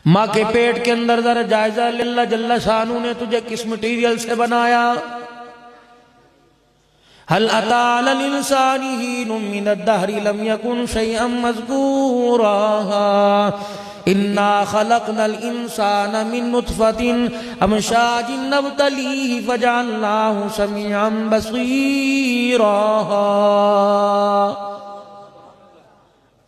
माँ के पेट के अंदर जरा जायजा ले, अल्लाह जल्ला शानू ने तुझे किस मटीरियल से बनाया। हल अता अलल इंसानी हीनुम मिनद दहरी लम यकुन शैअम मज़कूरा इन्ना खलक़नल इंसाना मिन नुत्फ़तिन अमशाजिन नब्तलीहि फजअलनाहु समीअन बसीरा।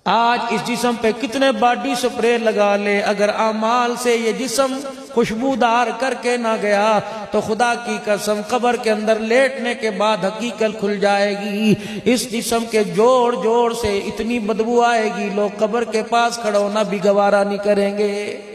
आज इस जिस्म पे कितने बॉडी स्प्रे लगा ले, अगर आमाल से ये जिस्म खुशबूदार करके ना गया तो खुदा की कसम कब्र के अंदर लेटने के बाद हकीकत खुल जाएगी। इस जिस्म के जोड़ जोड़ से इतनी बदबू आएगी, लोग कब्र के पास खड़ा होना भी गवारा नहीं करेंगे।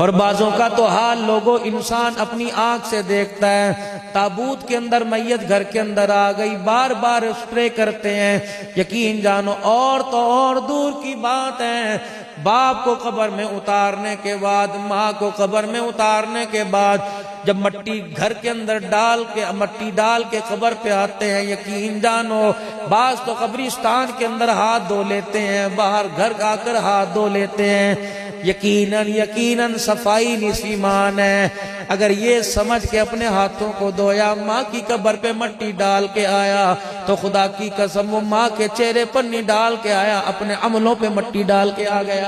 और बाजों का तो हाल लोगों इंसान अपनी आंख से देखता है, ताबूत के अंदर मैयत घर के अंदर आ गई, बार बार स्प्रे करते हैं। यकीन जानो और तो और दूर की बात है, बाप को कब्र में उतारने के बाद, माँ को कब्र में उतारने के बाद जब मट्टी घर के अंदर मट्टी डाल के कब्र पे आते हैं, यकीन जानो बाज तो कब्रिस्तान के अंदर हाथ धो लेते हैं, बाहर घर आकर हाथ धो लेते हैं। यकीनन यकीनन सफाई निसीमान है। अगर ये समझ के अपने हाथों को धोया, माँ की कब्र पे मट्टी डाल के आया, तो खुदा की कसम वो माँ के चेहरे पर नहीं डाल के आया, अपने अमलों पे मट्टी डाल के आ गया।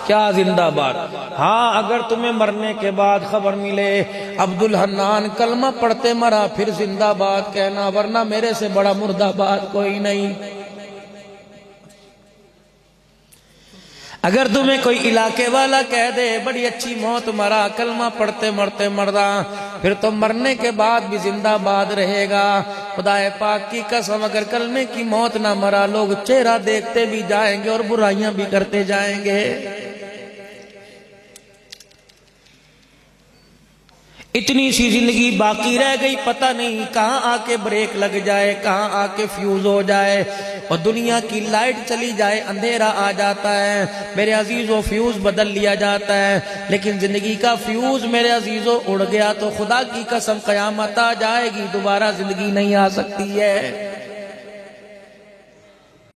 क्या जिंदाबाद। हाँ, अगर तुम्हें मरने के बाद खबर मिले अब्दुल हन्नान कलमा पढ़ते मरा, फिर जिंदाबाद कहना, वरना मेरे से बड़ा मुर्दाबाद कोई नहीं। अगर तुम्हें कोई इलाके वाला कह दे बड़ी अच्छी मौत मरा, कलमा पढ़ते मरते मरदा, फिर तो मरने के बाद भी जिंदाबाद रहेगा। खुदाए पाक की कसम, अगर कलमे की मौत ना मरा, लोग चेहरा देखते भी जाएंगे और बुराइयां भी करते जाएंगे। इतनी सी जिंदगी बाकी रह गई, पता नहीं कहाँ आके ब्रेक लग जाए, कहाँ आके फ्यूज हो जाए और दुनिया की लाइट चली जाए, अंधेरा आ जाता है। मेरे अजीजों फ्यूज बदल लिया जाता है, लेकिन जिंदगी का फ्यूज मेरे अजीजों उड़ गया तो खुदा की कसम कयामत आ जाएगी, दोबारा जिंदगी नहीं आ सकती है।